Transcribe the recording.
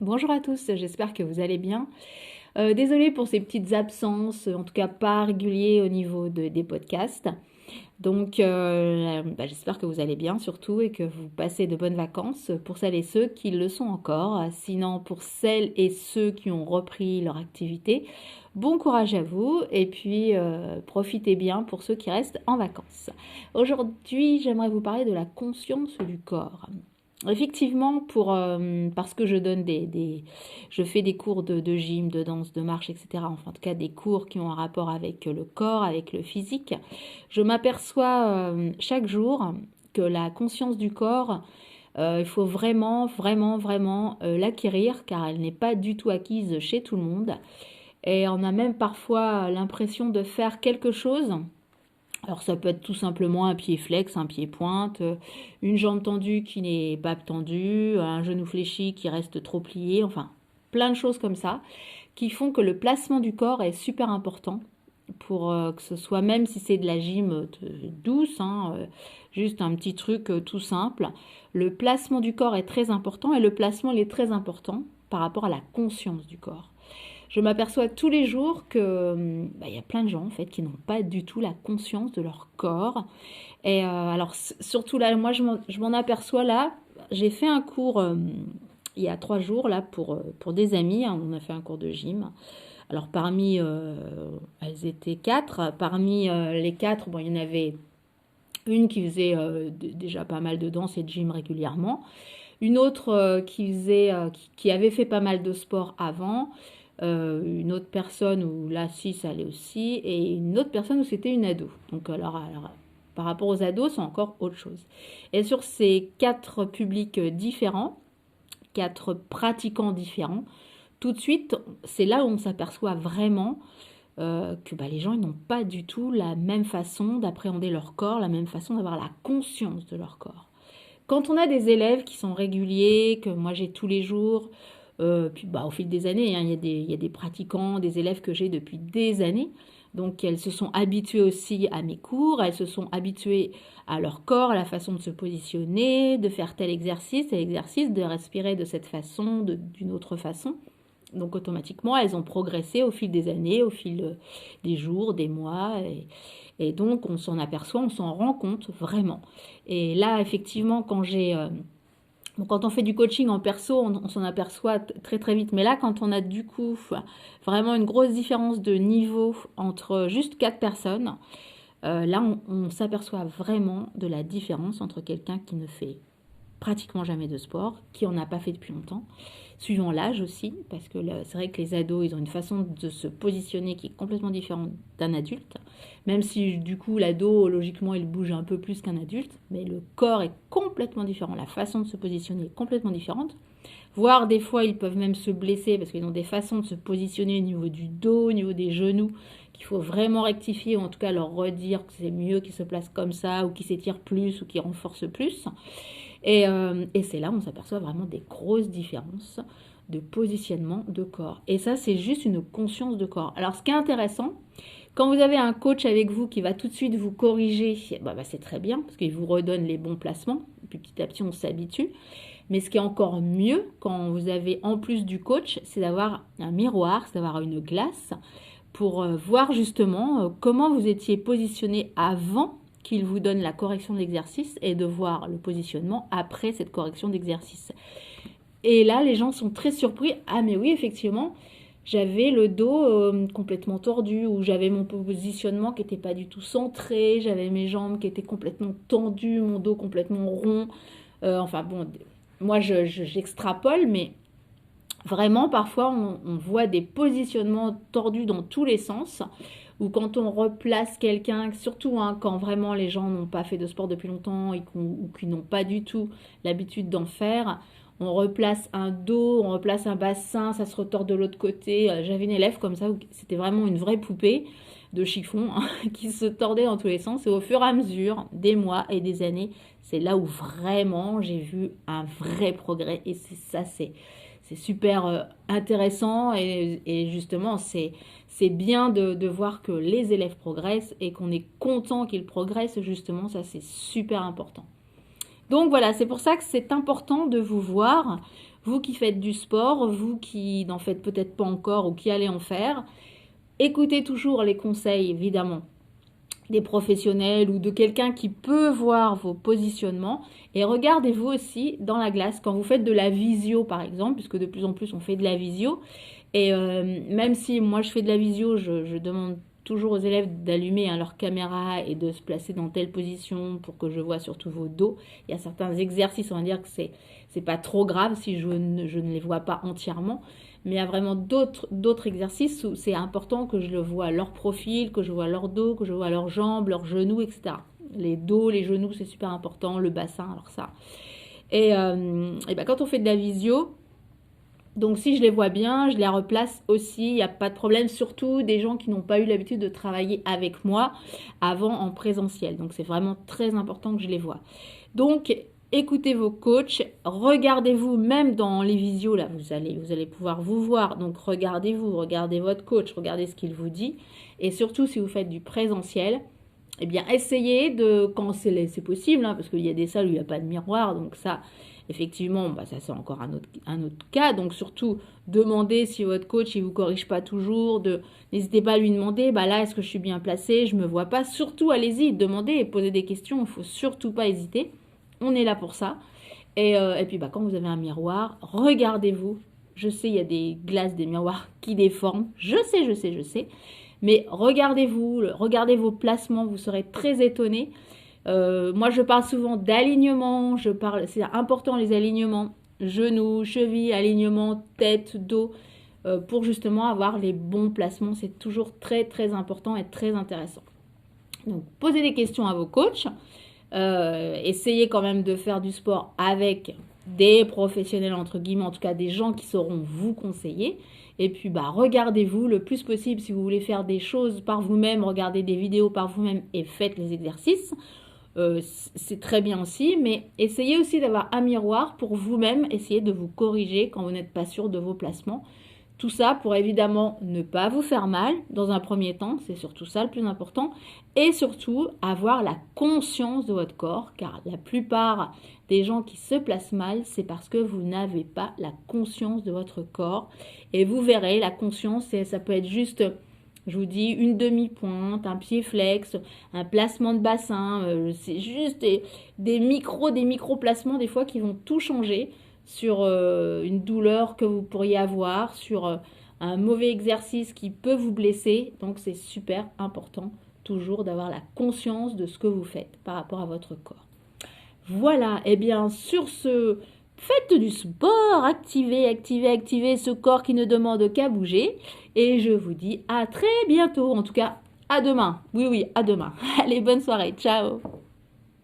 Bonjour à tous, j'espère que vous allez bien. Désolée pour ces petites absences, en tout cas pas réguliers au niveau des podcasts. Donc j'espère que vous allez bien surtout et que vous passez de bonnes vacances pour celles et ceux qui le sont encore. Sinon pour celles et ceux qui ont repris leur activité, bon courage à vous et puis profitez bien pour ceux qui restent en vacances. Aujourd'hui j'aimerais vous parler de la conscience du corps. Effectivement, parce que je donne je fais des cours de gym, de danse, de marche, etc. Enfin, en tout cas, des cours qui ont un rapport avec le corps, avec le physique. Je m'aperçois chaque jour que la conscience du corps, il faut vraiment, vraiment, vraiment l'acquérir, car elle n'est pas du tout acquise chez tout le monde. Et on a même parfois l'impression de faire quelque chose. Alors ça peut être tout simplement un pied flex, un pied pointe, une jambe tendue qui n'est pas tendue, un genou fléchi qui reste trop plié, enfin plein de choses comme ça qui font que le placement du corps est super important pour que ce soit, même si c'est de la gym douce, hein, juste un petit truc tout simple, le placement du corps est très important et le placement il est très important par rapport à la conscience du corps. Je m'aperçois tous les jours que y a plein de gens en fait qui n'ont pas du tout la conscience de leur corps. Et alors surtout là, moi je m'en aperçois là. J'ai fait un cours il y a 3 jours là pour des amis. Hein, on a fait un cours de gym. Alors parmi, elles étaient 4. Parmi les 4, bon, il y en avait une qui faisait déjà pas mal de danse et de gym régulièrement. Une autre qui avait fait pas mal de sport avant. Une autre personne où là, si, ça allait aussi. Et une autre personne où c'était une ado. Donc alors, par rapport aux ados, c'est encore autre chose. Et sur ces 4 publics différents, 4 pratiquants différents, tout de suite, c'est là où on s'aperçoit vraiment que les gens ils n'ont pas du tout la même façon d'appréhender leur corps, la même façon d'avoir la conscience de leur corps. Quand on a des élèves qui sont réguliers, que moi j'ai tous les jours, puis au fil des années, hein, il y a des pratiquants, des élèves que j'ai depuis des années, donc elles se sont habituées aussi à mes cours, elles se sont habituées à leur corps, à la façon de se positionner, de faire tel exercice, de respirer de cette façon, d'une autre façon. Donc automatiquement, elles ont progressé au fil des années, au fil des jours, des mois. Et donc on s'en aperçoit, on s'en rend compte vraiment. Et là, effectivement, quand on fait du coaching en perso, on s'en aperçoit très très vite. Mais là, quand on a du coup vraiment une grosse différence de niveau entre juste 4 personnes, là, on s'aperçoit vraiment de la différence entre quelqu'un qui ne fait pratiquement jamais de sport, qui en a pas fait depuis longtemps, suivant l'âge aussi, parce que c'est vrai que les ados, ils ont une façon de se positionner qui est complètement différente d'un adulte, même si du coup l'ado, logiquement, il bouge un peu plus qu'un adulte, mais le corps est complètement différent, la façon de se positionner est complètement différente, voire des fois ils peuvent même se blesser parce qu'ils ont des façons de se positionner au niveau du dos, au niveau des genoux, qu'il faut vraiment rectifier, ou en tout cas leur redire que c'est mieux qu'ils se placent comme ça, ou qu'ils s'étirent plus, ou qu'ils renforcent plus. Et c'est là où on s'aperçoit vraiment des grosses différences de positionnement de corps. Et ça, c'est juste une conscience de corps. Alors, ce qui est intéressant, quand vous avez un coach avec vous qui va tout de suite vous corriger, c'est très bien, parce qu'il vous redonne les bons placements. Puis petit à petit, on s'habitue. Mais ce qui est encore mieux, quand vous avez en plus du coach, c'est d'avoir un miroir, c'est d'avoir une glace pour voir justement comment vous étiez positionné avant qu'il vous donne la correction de l'exercice et de voir le positionnement après cette correction d'exercice. Et là, les gens sont très surpris. Ah mais oui, effectivement, j'avais le dos complètement tordu, ou j'avais mon positionnement qui n'était pas du tout centré, j'avais mes jambes qui étaient complètement tendues, mon dos complètement rond. Enfin bon, moi j'extrapole, mais vraiment parfois on voit des positionnements tordus dans tous les sens, ou quand on replace quelqu'un, surtout quand vraiment les gens n'ont pas fait de sport depuis longtemps ou qui n'ont pas du tout l'habitude d'en faire, on replace un dos, on replace un bassin, ça se retord de l'autre côté. J'avais une élève comme ça, où c'était vraiment une vraie poupée de chiffon hein, qui se tordait dans tous les sens. Et au fur et à mesure des mois et des années, c'est là où vraiment j'ai vu un vrai progrès. Et c'est super intéressant et justement c'est bien de voir que les élèves progressent et qu'on est content qu'ils progressent, justement, ça c'est super important. Donc voilà, c'est pour ça que c'est important de vous voir Vous qui faites du sport, vous qui n'en faites peut-être pas encore ou qui allez en faire, écoutez toujours les conseils, évidemment, des professionnels ou de quelqu'un qui peut voir vos positionnements et regardez-vous aussi dans la glace quand vous faites de la visio par exemple, puisque de plus en plus on fait de la visio et même si moi je fais de la visio, je demande toujours aux élèves d'allumer leur caméra et de se placer dans telle position pour que je vois surtout vos dos. Il y a certains exercices, on va dire que c'est pas trop grave si je ne les vois pas entièrement. Mais il y a vraiment d'autres exercices où c'est important que je le vois leur profil, que je vois leur dos, que je vois leurs jambes, leurs genoux, etc. Les dos, les genoux, c'est super important, le bassin, alors ça. Et ben quand on fait de la visio, donc si je les vois bien, je les replace aussi, il n'y a pas de problème, surtout des gens qui n'ont pas eu l'habitude de travailler avec moi avant en présentiel. Donc c'est vraiment très important que je les vois. Donc écoutez vos coachs, regardez-vous même dans les visios, là vous allez pouvoir vous voir. Donc regardez-vous, regardez votre coach, regardez ce qu'il vous dit. Et surtout si vous faites du présentiel, eh bien essayez de, quand c'est possible, hein, parce qu'il y a des salles où il n'y a pas de miroir, donc ça... Effectivement, bah ça c'est encore un autre cas. Donc surtout, demandez si votre coach il vous corrige pas toujours. N'hésitez pas à lui demander, bah là est-ce que je suis bien placée, je me vois pas. Surtout allez-y, demandez et posez des questions. Il faut surtout pas hésiter. On est là pour ça. Et puis bah quand vous avez un miroir, regardez-vous. Je sais, il y a des glaces, des miroirs qui déforment. Je sais. Mais regardez-vous, regardez vos placements, vous serez très étonnés. Moi, je parle souvent d'alignement. C'est important les alignements, genoux, chevilles, alignement, tête, dos, pour justement avoir les bons placements. C'est toujours très très important et très intéressant. Donc, posez des questions à vos coachs. Essayez quand même de faire du sport avec des professionnels entre guillemets, en tout cas des gens qui sauront vous conseiller. Et puis bah regardez-vous le plus possible si vous voulez faire des choses par vous-même, regardez des vidéos par vous-même et faites les exercices. C'est très bien aussi, mais essayez aussi d'avoir un miroir pour vous-même, essayer de vous corriger quand vous n'êtes pas sûr de vos placements. Tout ça pour évidemment ne pas vous faire mal dans un premier temps, c'est surtout ça le plus important, et surtout avoir la conscience de votre corps, car la plupart des gens qui se placent mal, c'est parce que vous n'avez pas la conscience de votre corps. Et vous verrez, la conscience, ça peut être juste... Je vous dis une demi-pointe, un pied flex, un placement de bassin, c'est juste des micro-placements des fois qui vont tout changer sur une douleur que vous pourriez avoir, sur un mauvais exercice qui peut vous blesser. Donc c'est super important toujours d'avoir la conscience de ce que vous faites par rapport à votre corps. Voilà, et bien sur ce... Faites du sport, activez ce corps qui ne demande qu'à bouger. Et je vous dis à très bientôt, en tout cas à demain. Oui, à demain. Allez, bonne soirée, ciao.